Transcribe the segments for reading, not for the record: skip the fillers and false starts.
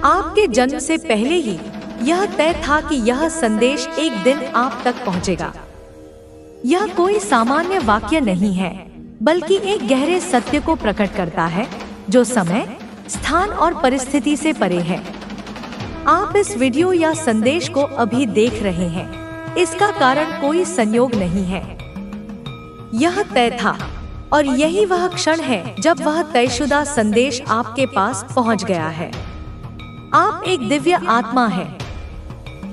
आपके जन्म से पहले ही यह तय था कि यह संदेश एक दिन आप तक पहुंचेगा। यह कोई सामान्य वाक्य नहीं है, बल्कि एक गहरे सत्य को प्रकट करता है जो समय, स्थान और परिस्थिति से परे है। आप इस वीडियो या संदेश को अभी देख रहे हैं, इसका कारण कोई संयोग नहीं है। यह तय था और यही वह क्षण है जब वह तयशुदा संदेश आपके पास पहुंच गया है। आप एक दिव्य आत्मा है।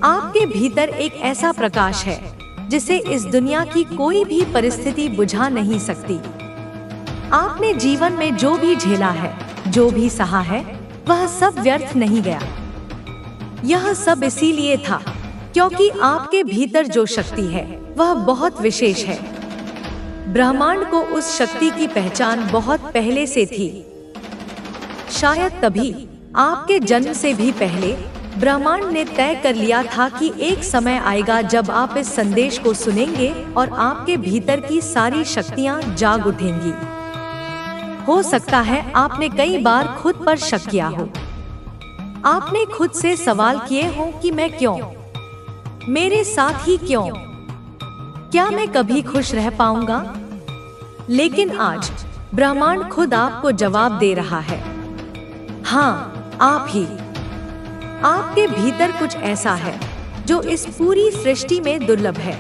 आपके भीतर एक ऐसा प्रकाश है जिसे इस दुनिया की कोई भी परिस्थिति बुझा नहीं सकती। आपने जीवन में जो भी झेला है, जो भी सहा है, वह सब व्यर्थ नहीं गया। यह सब इसीलिए था क्योंकि आपके भीतर जो शक्ति है वह बहुत विशेष है। ब्रह्मांड को उस शक्ति की पहचान बहुत पहले से थी। शायद तभी आपके जन्म से भी पहले ब्रह्मांड ने तय कर लिया था कि एक समय आएगा जब आप इस संदेश को सुनेंगे और आपके भीतर की सारी शक्तियां जाग उठेंगी। हो सकता है आपने कई बार खुद पर शक किया हो। आपने खुद से सवाल किए हो कि मैं क्यों, मेरे साथ ही क्यों, क्या मैं कभी खुश रह पाऊंगा? लेकिन आज ब्रह्मांड खुद आपको जवाब दे रहा है। हाँ, आप ही। आपके भीतर कुछ ऐसा है जो इस पूरी सृष्टि में दुर्लभ है।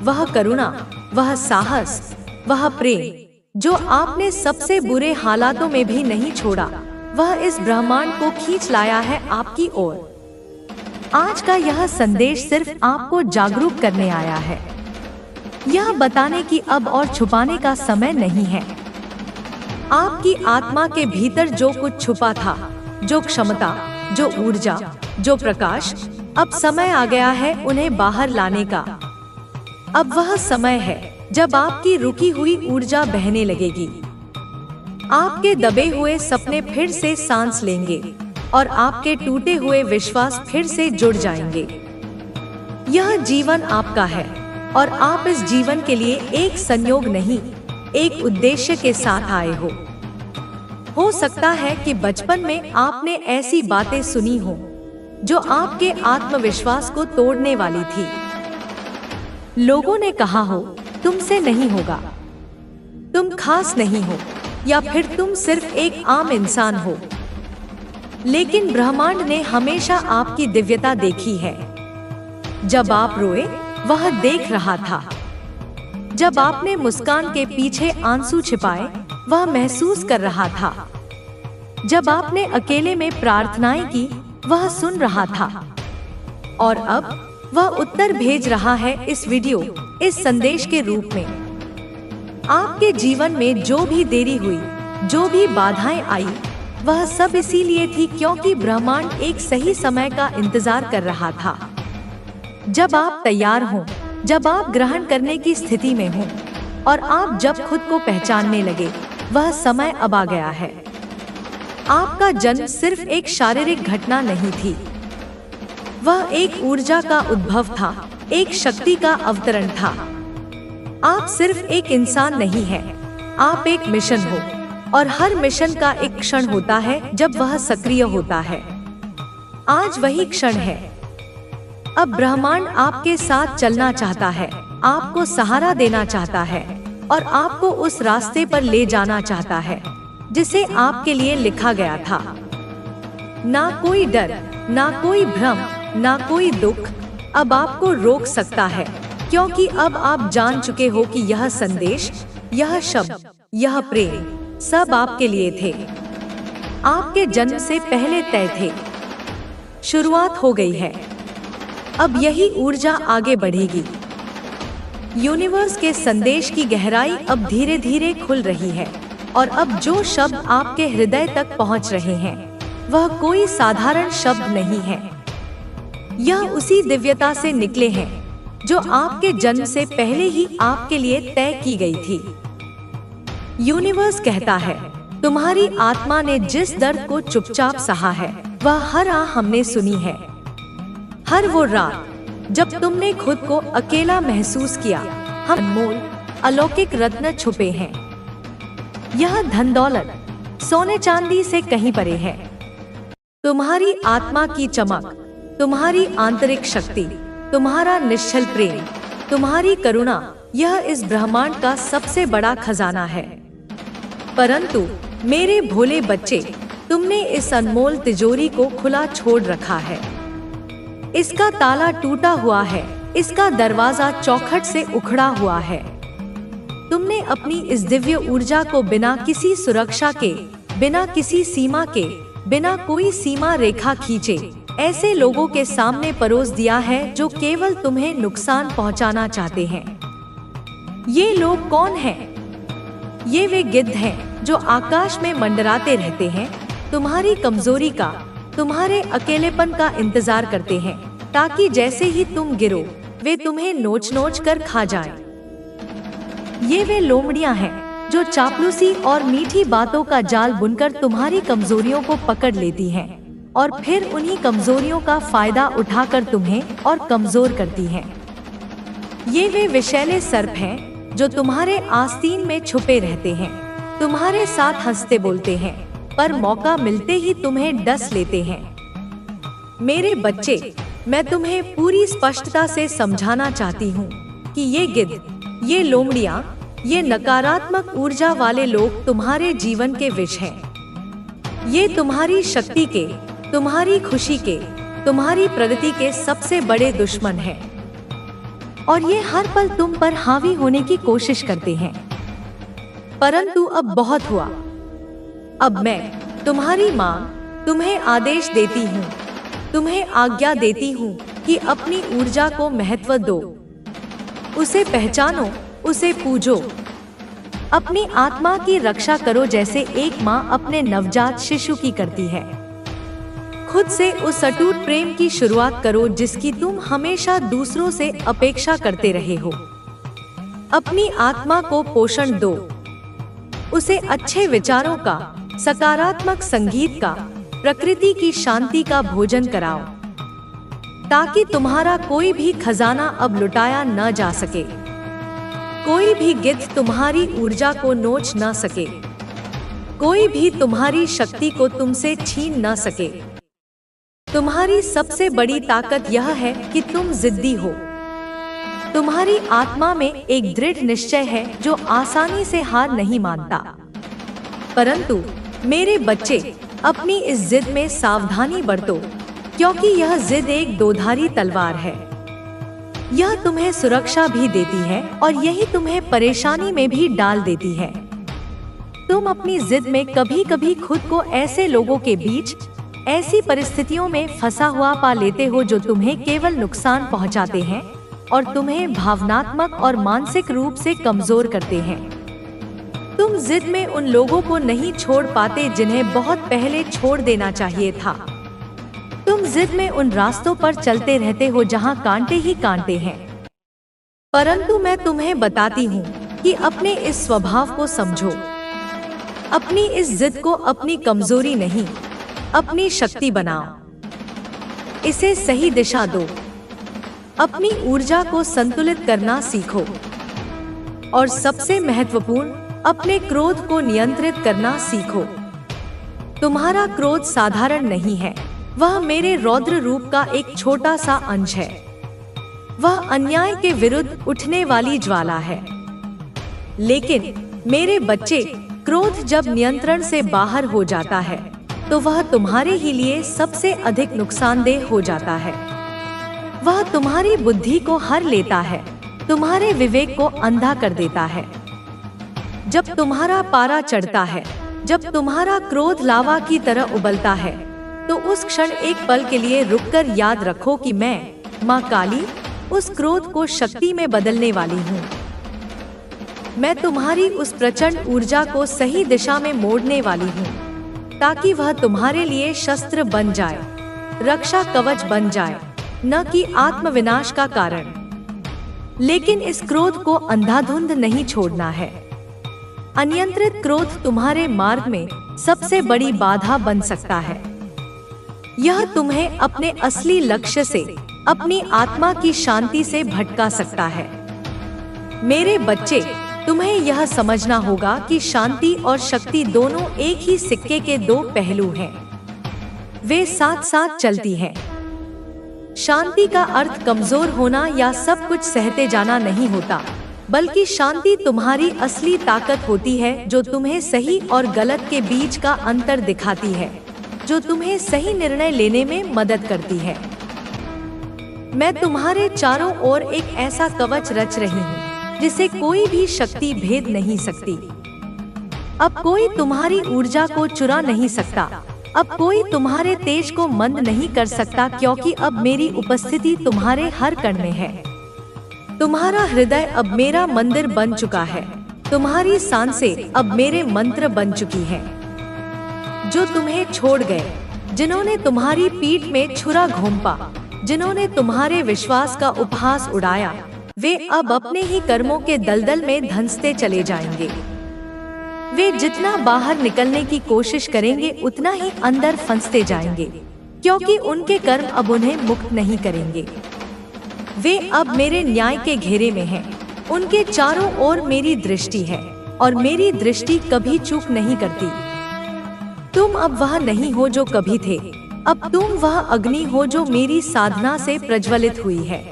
वह करुणा, वह साहस, वह प्रेम जो आपने सबसे बुरे हालातों में भी नहीं छोड़ा, वह इस ब्रह्मांड को खींच लाया है आपकी ओर। आज का यह संदेश सिर्फ आपको जागरूक करने आया है, यह बताने कि अब और छुपाने का समय नहीं है। आपकी आत्मा के भीतर जो कुछ छुपा था, जो क्षमता, जो ऊर्जा, जो प्रकाश, अब समय आ गया है उन्हें बाहर लाने का। अब वह समय है जब आपकी रुकी हुई ऊर्जा बहने लगेगी। आपके दबे हुए सपने फिर से सांस लेंगे और आपके टूटे हुए विश्वास फिर से जुड़ जाएंगे। यह जीवन आपका है और आप इस जीवन के लिए एक संयोग नहीं, एक उद्देश्य के साथ आए हो सकता है कि बचपन में आपने ऐसी बातें सुनी हो जो आपके आत्मविश्वास को तोड़ने वाली थी। लोगों ने कहा हो, तुमसे नहीं होगा, तुम खास नहीं हो, या फिर तुम सिर्फ एक आम इंसान हो। लेकिन ब्रह्मांड ने हमेशा आपकी दिव्यता देखी है। जब आप रोए, वह देख रहा था। जब आपने मुस्कान के पीछे आंसू छिपाए, वह महसूस कर रहा था। जब आपने अकेले में प्रार्थनाएं की, वह सुन रहा था। और अब वह उत्तर भेज रहा है इस वीडियो, इस संदेश के रूप में। आपके जीवन में जो भी देरी हुई, जो भी बाधाएं आई, वह सब इसीलिए थी क्योंकि ब्रह्मांड एक सही समय का इंतजार कर रहा था। जब आप तैयार हों, जब आप ग्रहण करने की स्थिति में हों और आप जब खुद को पहचानने लगे, वह समय अब आ गया है। आपका जन्म सिर्फ एक शारीरिक घटना नहीं थी, वह एक ऊर्जा का उद्भव था, एक शक्ति का अवतरण था। आप सिर्फ एक इंसान नहीं हैं, आप एक मिशन हो, और हर मिशन का एक क्षण होता है जब वह सक्रिय होता है। आज वही क्षण है। अब ब्रह्मांड आपके साथ चलना चाहता है, आपको सहारा देना चाहता है और आपको उस रास्ते पर ले जाना चाहता है जिसे आपके लिए लिखा गया था। ना कोई डर, ना कोई भ्रम, ना कोई दुख अब आपको रोक सकता है, क्योंकि अब आप जान चुके हो कि यह संदेश, यह शब्द, यह प्रेम सब आपके लिए थे। आपके जन्म से पहले तय थे। शुरुआत हो गई है। अब यही ऊर्जा आगे बढ़ेगी। यूनिवर्स के संदेश की गहराई अब धीरे धीरे खुल रही है और अब जो शब्द आपके हृदय तक पहुंच रहे हैं, वह कोई साधारण शब्द नहीं है। यह उसी दिव्यता से निकले हैं जो आपके जन्म से पहले ही आपके लिए तय की गई थी। यूनिवर्स कहता है, तुम्हारी आत्मा ने जिस दर्द को चुपचाप सहा है, वह हर आह हमने सुनी है। हर वो रात जब तुमने खुद को अकेला महसूस किया, हम अनमोल अलौकिक रत्न छुपे हैं। यह धन दौलत, सोने चांदी से कहीं परे है। तुम्हारी आत्मा की चमक, तुम्हारी आंतरिक शक्ति, तुम्हारा निश्चल प्रेम, तुम्हारी करुणा, यह इस ब्रह्मांड का सबसे बड़ा खजाना है। परंतु मेरे भोले बच्चे, तुमने इस अनमोल तिजोरी को खुला छोड़ रखा है। इसका ताला टूटा हुआ है, इसका दरवाजा चौखट से उखड़ा हुआ है। तुमने अपनी इस दिव्य ऊर्जा को बिना किसी सुरक्षा के, बिना किसी सीमा के, बिना कोई सीमा रेखा खींचे ऐसे लोगों के सामने परोस दिया है जो केवल तुम्हें नुकसान पहुंचाना चाहते हैं। ये लोग कौन हैं? ये वे गिद्ध हैं जो आकाश में मंडराते रहते हैं, तुम्हारी कमजोरी का, तुम्हारे अकेलेपन का इंतजार करते हैं, ताकि जैसे ही तुम गिरो वे तुम्हें नोच नोच कर खा जाएं। ये वे लोमड़ियां हैं जो चापलूसी और मीठी बातों का जाल बुनकर तुम्हारी कमजोरियों को पकड़ लेती हैं और फिर उन्हीं कमजोरियों का फायदा उठाकर तुम्हें और कमजोर करती हैं। ये वे विषैले सर्प हैं जो तुम्हारे आस्तीन में छुपे रहते हैं, तुम्हारे साथ हंसते बोलते हैं, पर मौका मिलते ही तुम्हें डस लेते हैं। मेरे बच्चे, मैं तुम्हें पूरी स्पष्टता से समझाना चाहती हूँ कि ये गिद्ध, ये लोमड़ियाँ, ये नकारात्मक ऊर्जा वाले लोग तुम्हारे जीवन के विष हैं। ये तुम्हारी शक्ति के, तुम्हारी खुशी के, तुम्हारी प्रगति के सबसे बड़े दुश्मन हैं। और ये हर पल तुम पर हावी होने की कोशिश करते हैं। परंतु अब बहुत हुआ। अब मैं, तुम्हारी माँ, तुम्हें आदेश देती हूँ, तुम्हें आज्ञा देती हूँ कि अपनी ऊर्जा को महत्व दो, उसे पहचानो, उसे पूजो, अपनी आत्मा की रक्षा करो जैसे एक माँ अपने नवजात शिशु की करती है। खुद से उस अटूट प्रेम की शुरुआत करो जिसकी तुम हमेशा दूसरों से अपेक्षा करते रहे हो। अपनी आत्मा को पोषण दो, उसे अच्छे विचारों का, सकारात्मक संगीत का, प्रकृति की शांति का भोजन कराओ, ताकि तुम्हारा कोई भी खजाना अब लुटाया न जा सके, कोई भी गिद्ध तुम्हारी ऊर्जा को नोच न सके, कोई भी तुम्हारी शक्ति को तुमसे छीन न सके। तुम्हारी सबसे बड़ी ताकत यह है कि तुम जिद्दी हो। तुम्हारी आत्मा में एक दृढ़ निश्चय है जो आसानी से हार नहीं मानता। परंतु मेरे बच्चे, अपनी इस जिद में सावधानी बरतो, क्योंकि यह जिद एक दोधारी तलवार है। यह तुम्हें सुरक्षा भी देती है और यही तुम्हें परेशानी में भी डाल देती है। तुम अपनी जिद में कभी कभी खुद को ऐसे लोगों के बीच, ऐसी परिस्थितियों में फंसा हुआ पा लेते हो जो तुम्हें केवल नुकसान पहुंचाते हैं और तुम्हें भावनात्मक और मानसिक रूप से कमजोर करते हैं। तुम जिद में उन लोगों को नहीं छोड़ पाते जिन्हें बहुत पहले छोड़ देना चाहिए था। तुम जिद में उन रास्तों पर चलते रहते हो जहां कांटे ही कांटे हैं। परंतु मैं तुम्हें बताती हूँ कि अपने इस स्वभाव को समझो। अपनी इस जिद को अपनी कमजोरी नहीं, अपनी शक्ति बनाओ। इसे सही दिशा दो। अपनी ऊर्जा को संतुलित करना सीखो और सबसे महत्वपूर्ण, अपने क्रोध को नियंत्रित करना सीखो। तुम्हारा क्रोध साधारण नहीं है, वह मेरे रौद्र रूप का एक छोटा सा अंश है। वह अन्याय के विरुद्ध उठने वाली ज्वाला है। लेकिन मेरे बच्चे, क्रोध जब नियंत्रण से बाहर हो जाता है तो वह तुम्हारे ही लिए सबसे अधिक नुकसानदेह हो जाता है। वह तुम्हारी बुद्धि को हर लेता है, तुम्हारे विवेक को अंधा कर देता है। जब तुम्हारा पारा चढ़ता है, जब तुम्हारा क्रोध लावा की तरह उबलता है, तो उस क्षण एक पल के लिए रुककर याद रखो कि मैं, माँ काली, उस क्रोध को शक्ति में बदलने वाली हूँ। मैं तुम्हारी उस प्रचंड ऊर्जा को सही दिशा में मोड़ने वाली हूँ, ताकि वह तुम्हारे लिए शस्त्र बन जाए, रक्षा कवच बन जाए, न कि आत्मविनाश का कारण। लेकिन इस क्रोध को अंधाधुंध नहीं छोड़ना है। अनियंत्रित क्रोध तुम्हारे मार्ग में सबसे बड़ी बाधा बन सकता है। यह तुम्हें अपने असली लक्ष्य से, अपनी आत्मा की शांति से भटका सकता है। मेरे बच्चे, तुम्हें यह समझना होगा कि शांति और शक्ति दोनों एक ही सिक्के के दो पहलू हैं। वे साथ साथ चलती हैं। शांति का अर्थ कमजोर होना या सब कुछ सहते जाना नहीं होता, बल्कि शांति तुम्हारी असली ताकत होती है, जो तुम्हें सही और गलत के बीच का अंतर दिखाती है, जो तुम्हें सही निर्णय लेने में मदद करती है। मैं तुम्हारे चारों ओर एक ऐसा कवच रच रही हूँ जिसे कोई भी शक्ति भेद नहीं सकती। अब कोई तुम्हारी ऊर्जा को चुरा नहीं सकता, अब कोई तुम्हारे तेज को मंद नहीं कर सकता, क्योंकि अब मेरी उपस्थिति तुम्हारे हर कण में है। तुम्हारा हृदय अब मेरा मंदिर बन चुका है, तुम्हारी सांसें अब मेरे मंत्र बन चुकी हैं। जो तुम्हें छोड़ गए, जिन्होंने तुम्हारी पीठ में छुरा घोंपा, जिन्होंने तुम्हारे विश्वास का उपहास उड़ाया, वे अब अपने ही कर्मों के दलदल में धंसते चले जाएंगे। वे जितना बाहर निकलने की कोशिश करेंगे उतना ही अंदर फंसते जाएंगे, क्योंकि उनके कर्म अब उन्हें मुक्त नहीं करेंगे। वे अब मेरे न्याय के घेरे में हैं। उनके चारों ओर मेरी दृष्टि है और मेरी दृष्टि कभी चूक नहीं करती। तुम अब वह नहीं हो जो कभी थे, अब तुम वह अग्नि हो जो मेरी साधना से प्रज्वलित हुई है।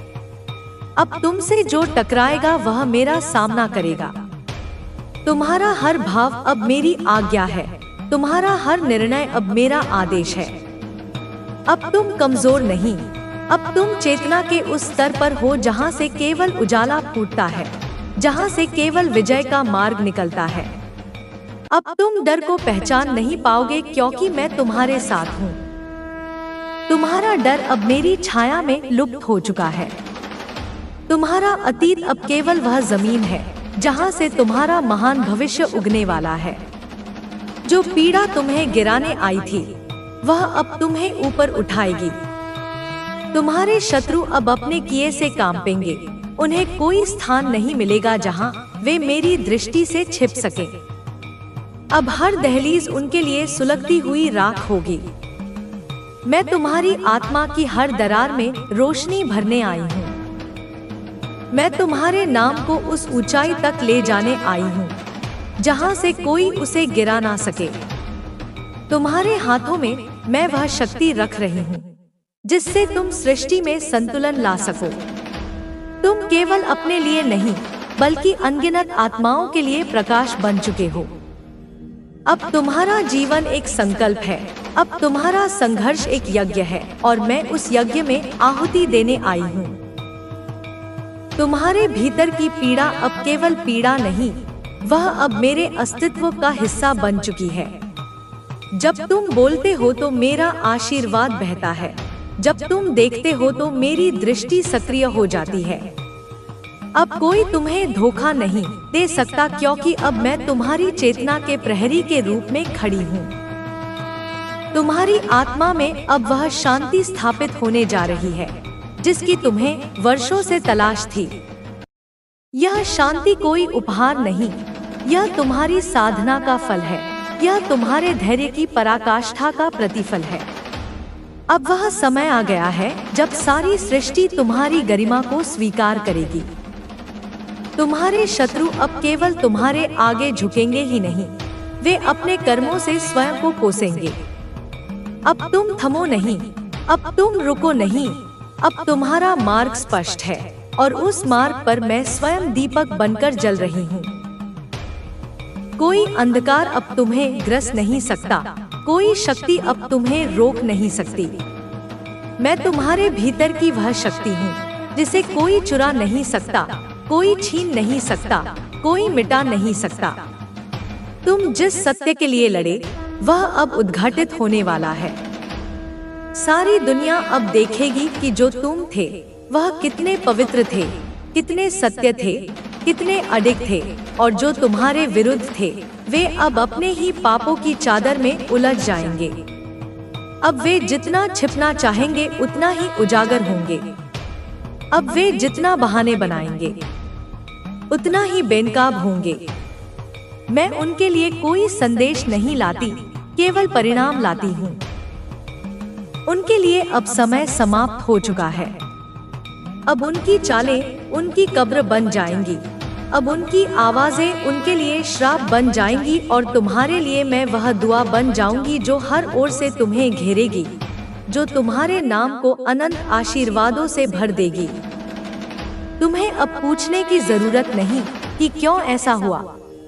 अब तुमसे जो टकराएगा वह मेरा सामना करेगा। तुम्हारा हर भाव अब मेरी आज्ञा है, तुम्हारा हर निर्णय अब मेरा आदेश है। अब तुम कमजोर नहीं, अब तुम चेतना के उस स्तर पर हो जहां से केवल उजाला फूटता है, जहां से केवल विजय का मार्ग निकलता है। अब तुम डर को पहचान नहीं पाओगे, क्योंकि मैं तुम्हारे साथ हूँ। तुम्हारा डर अब मेरी छाया में लुप्त हो चुका है। तुम्हारा अतीत अब केवल वह जमीन है जहां से तुम्हारा महान भविष्य उगने वाला है। जो पीड़ा तुम्हें गिराने आई थी, वह अब तुम्हें ऊपर उठाएगी। तुम्हारे शत्रु अब अपने किए से कांपेंगे। उन्हें कोई स्थान नहीं मिलेगा जहां वे मेरी दृष्टि से छिप सके। अब हर दहलीज उनके लिए सुलगती हुई राख होगी। मैं तुम्हारी आत्मा की हर दरार में रोशनी भरने आई हूँ। मैं तुम्हारे नाम को उस ऊंचाई तक ले जाने आई हूँ जहाँ से कोई उसे गिरा ना सके। तुम्हारे हाथों में मैं वह शक्ति रख रही हूँ जिससे तुम सृष्टि में संतुलन ला सको। तुम केवल अपने लिए नहीं, बल्कि अनगिनत आत्माओं के लिए प्रकाश बन चुके हो। अब तुम्हारा जीवन एक संकल्प है, अब तुम्हारा संघर्ष एक यज्ञ है, और मैं उस यज्ञ में आहुति देने आई हूँ। तुम्हारे भीतर की पीड़ा अब केवल पीड़ा नहीं, वह अब मेरे अस्तित्व का हिस्सा बन चुकी है। जब तुम बोलते हो तो मेरा आशीर्वाद बहता है, जब तुम देखते हो तो मेरी दृष्टि सक्रिय हो जाती है। अब कोई तुम्हें धोखा नहीं दे सकता, क्योंकि अब मैं तुम्हारी चेतना के प्रहरी के रूप में खड़ी हूँ। तुम्हारी आत्मा में अब वह शांति स्थापित होने जा रही है जिसकी तुम्हें वर्षों से तलाश थी। यह शांति कोई उपहार नहीं, यह तुम्हारी साधना का फल है, यह तुम्हारे धैर्य की पराकाष्ठा का प्रतिफल है। अब वह समय आ गया है जब सारी सृष्टि तुम्हारी गरिमा को स्वीकार करेगी। तुम्हारे शत्रु अब केवल तुम्हारे आगे झुकेंगे ही नहीं, वे अपने कर्मों से स्वयं को कोसेंगे। अब तुम थमो नहीं, अब तुम रुको नहीं, अब तुम्हारा मार्ग स्पष्ट है और उस मार्ग पर मैं स्वयं दीपक बनकर जल रही हूँ। कोई अंधकार अब तुम्हें ग्रस नहीं सकता, कोई शक्ति अब तुम्हें रोक नहीं सकती। मैं तुम्हारे भीतर की वह शक्ति हूँ जिसे कोई चुरा नहीं सकता, कोई छीन नहीं सकता, कोई मिटा नहीं सकता। तुम जिस सत्य के लिए लड़े वह अब उद्घाटित होने वाला है। सारी दुनिया अब देखेगी कि जो तुम थे वह कितने पवित्र थे, कितने सत्य थे, कितने अडिग थे, और जो तुम्हारे विरुद्ध थे वे अब अपने ही पापों की चादर में उलझ जाएंगे। अब वे जितना छिपना चाहेंगे उतना ही उजागर होंगे। अब वे जितना बहाने बनाएंगे उतना ही बेनकाब होंगे। मैं उनके लिए कोई संदेश नहीं लाती, केवल परिणाम लाती हूँ। उनके लिए अब समय समाप्त हो चुका है। अब उनकी चालें उनकी कब्र बन जाएंगी। अब उनकी आवाजें उनके लिए श्राप बन जाएंगी, और तुम्हारे लिए मैं वह दुआ बन जाऊंगी जो हर ओर से तुम्हें घेरेगी। जो तुम्हारे नाम को अनंत आशीर्वादों से भर देगी। तुम्हें अब पूछने की जरूरत नहीं कि क्यों ऐसा हुआ,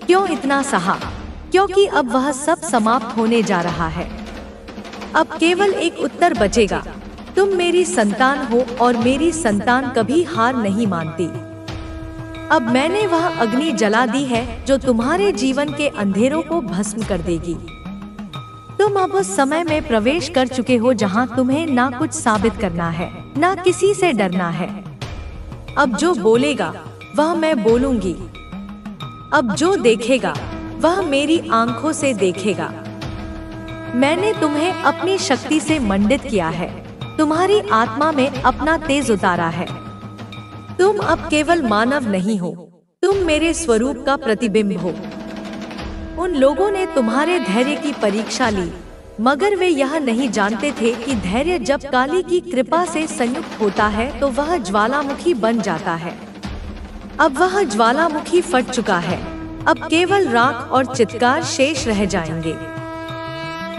क्यों इतना सहा, क्योंकि अब वह सब समाप्त होने जा रहा है। अब केवल एक उत्तर बचेगा, तुम मेरी संतान हो और मेरी संतान कभी हार नहीं मानती। अब मैंने वह अग्नि जला दी है जो तुम्हारे जीवन के अंधेरों को भस्म कर देगी। तुम अब उस समय में प्रवेश कर चुके हो जहां तुम्हें ना कुछ साबित करना है, ना किसी से डरना है। अब जो बोलेगा वह मैं बोलूंगी। अब जो देखेगा वह मेरी आंखों से देखेगा। मैंने तुम्हें अपनी शक्ति से मंडित किया है, तुम्हारी आत्मा में अपना तेज उतारा है। तुम अब केवल मानव नहीं हो, तुम मेरे स्वरूप का प्रतिबिंब हो। उन लोगों ने तुम्हारे धैर्य की परीक्षा ली, मगर वे यह नहीं जानते थे कि धैर्य जब काली की कृपा से संयुक्त होता है तो वह ज्वालामुखी बन जाता है। अब वह ज्वालामुखी फट चुका है, अब केवल राख और चित्कार शेष रह जाएंगे।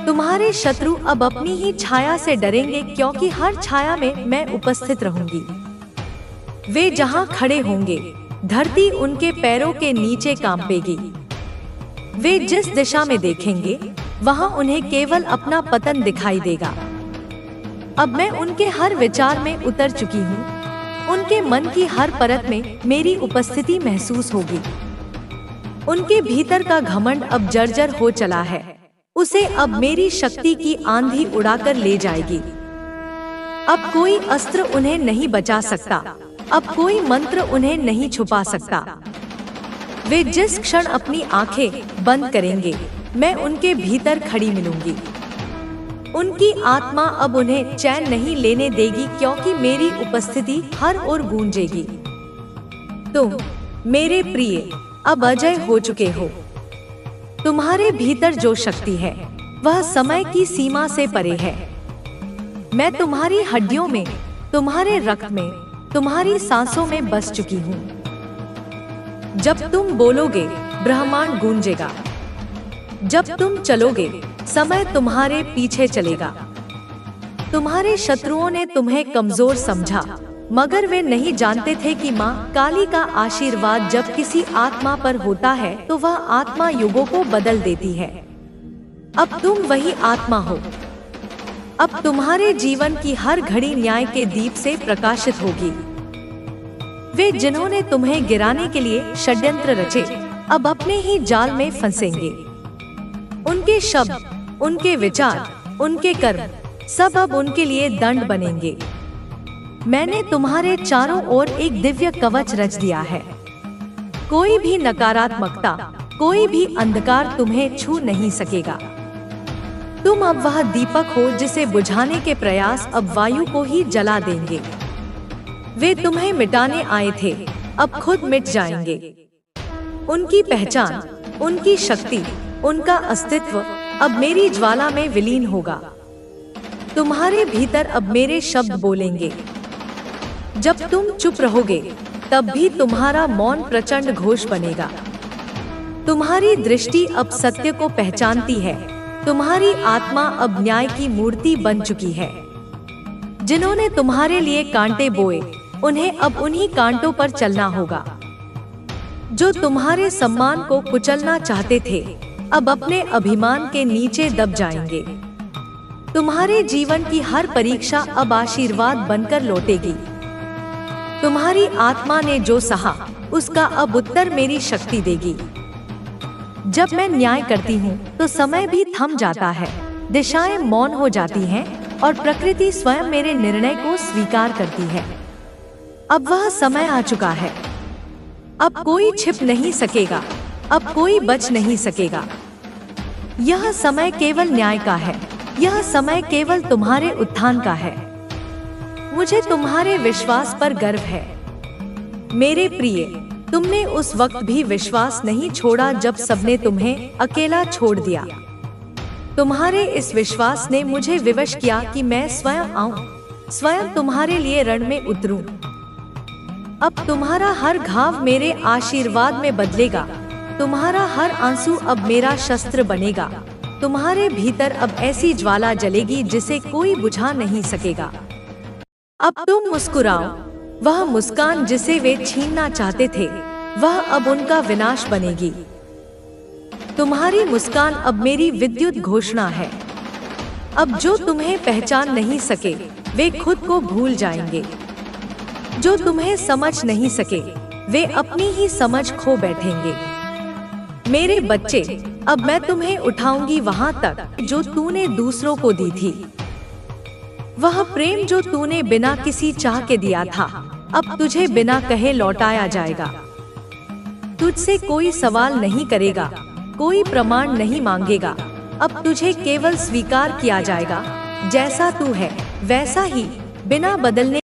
तुम्हारे शत्रु अब अपनी ही छाया से डरेंगे, क्योंकि हर छाया में मैं उपस्थित रहूंगी। वे जहां खड़े होंगे, धरती उनके पैरों के नीचे कांपेगी। वे जिस दिशा में देखेंगे, वहां उन्हें केवल अपना पतन दिखाई देगा। अब मैं उनके हर विचार में उतर चुकी हूँ। उनके मन की हर परत में मेरी उपस्थिति महसूस होगी। उनके भीतर का घमंड अब जर्जर हो चला है, उसे अब मेरी शक्ति की आंधी उड़ाकर ले जाएगी। अब कोई अस्त्र उन्हें नहीं बचा सकता, अब कोई मंत्र उन्हें नहीं छुपा सकता। वे जिस क्षण अपनी आंखें बंद करेंगे, मैं उनके भीतर खड़ी मिलूंगी। उनकी आत्मा अब उन्हें चैन नहीं लेने देगी, क्योंकि मेरी उपस्थिति हर ओर गूंजेगी। तुम मेरे प्रिय अब अजय हो चुके हो। तुम्हारे भीतर जो शक्ति है वह समय की सीमा से परे है। मैं तुम्हारी हड्डियों में, तुम्हारे रक्त में, तुम्हारी सांसों में बस चुकी हूँ। जब तुम बोलोगे, ब्रह्मांड गूंजेगा। जब तुम चलोगे, समय तुम्हारे पीछे चलेगा। तुम्हारे शत्रुओं ने तुम्हें कमजोर समझा, मगर वे नहीं जानते थे कि माँ काली का आशीर्वाद जब किसी आत्मा पर होता है तो वह आत्मा युगों को बदल देती है। अब तुम वही आत्मा हो। अब तुम्हारे जीवन की हर घड़ी न्याय के दीप से प्रकाशित होगी। वे जिन्होंने तुम्हें गिराने के लिए षड्यंत्र रचे, अब अपने ही जाल में फंसेंगे। उनके शब्द, उनके विचार, उनके कर्म सब अब उनके लिए दंड बनेंगे। मैंने तुम्हारे चारों ओर एक दिव्य कवच रच दिया है। कोई भी नकारात्मकता, कोई भी अंधकार तुम्हें छू नहीं सकेगा। तुम अब वह दीपक हो जिसे बुझाने के प्रयास अब वायु को ही जला देंगे। वे तुम्हें मिटाने आए थे, अब खुद मिट जाएंगे। उनकी पहचान, उनकी शक्ति, उनका अस्तित्व अब मेरी ज्वाला में विलीन होगा। तुम्हारे भीतर अब मेरे शब्द बोलेंगे। जब तुम चुप रहोगे, तब भी तुम्हारा मौन प्रचंड घोष बनेगा। तुम्हारी दृष्टि अब सत्य को पहचानती है। तुम्हारी आत्मा अब न्याय की मूर्ति बन चुकी है। जिन्होंने तुम्हारे लिए कांटे बोए, उन्हें अब उन्हीं कांटों पर चलना होगा। जो तुम्हारे सम्मान को कुचलना चाहते थे, अब अपने अभिमान के नीचे दब जाएंगे। तुम्हारे जीवन की हर परीक्षा अब आशीर्वाद बनकर लौटेगी। तुम्हारी आत्मा ने जो सहा, उसका अब उत्तर मेरी शक्ति देगी। जब मैं न्याय करती हूँ तो समय भी थम जाता है, दिशाएं मौन हो जाती हैं और प्रकृति स्वयं मेरे निर्णय को स्वीकार करती है। अब वह समय आ चुका है। अब कोई छिप नहीं सकेगा, अब कोई बच नहीं सकेगा। यह समय केवल न्याय का है, यह समय केवल तुम्हारे उत्थान का है। मुझे तुम्हारे विश्वास पर गर्व है। मेरे प्रिय, तुमने उस वक्त भी विश्वास नहीं छोड़ा जब सबने तुम्हें अकेला छोड़ दिया। तुम्हारे इस विश्वास ने मुझे विवश किया कि मैं स्वयं आऊं, स्वयं तुम्हारे लिए रण में उतरूं। अब तुम्हारा हर घाव मेरे आशीर्वाद में बदलेगा। तुम्हारा हर आंसू अब मेरा शस्त्र बनेगा। तुम्हारे भीतर अब ऐसी ज्वाला जलेगी जिसे कोई बुझा नहीं सकेगा। अब तुम मुस्कुराओ। वह मुस्कान जिसे वे छीनना चाहते थे, वह अब उनका विनाश बनेगी। तुम्हारी मुस्कान अब मेरी विद्युत घोषणा है। अब जो तुम्हें पहचान नहीं सके, वे खुद को भूल जाएंगे। जो तुम्हें समझ नहीं सके, वे अपनी ही समझ खो बैठेंगे। मेरे बच्चे, अब मैं तुम्हें उठाऊंगी वहां तक जो तूने दूसरों को दी थी। वह प्रेम जो तूने बिना किसी चाह के दिया था, अब तुझे बिना कहे लौटाया जाएगा। तुझसे कोई सवाल नहीं करेगा, कोई प्रमाण नहीं मांगेगा। अब तुझे केवल स्वीकार किया जाएगा। जैसा तू है वैसा ही, बिना बदलने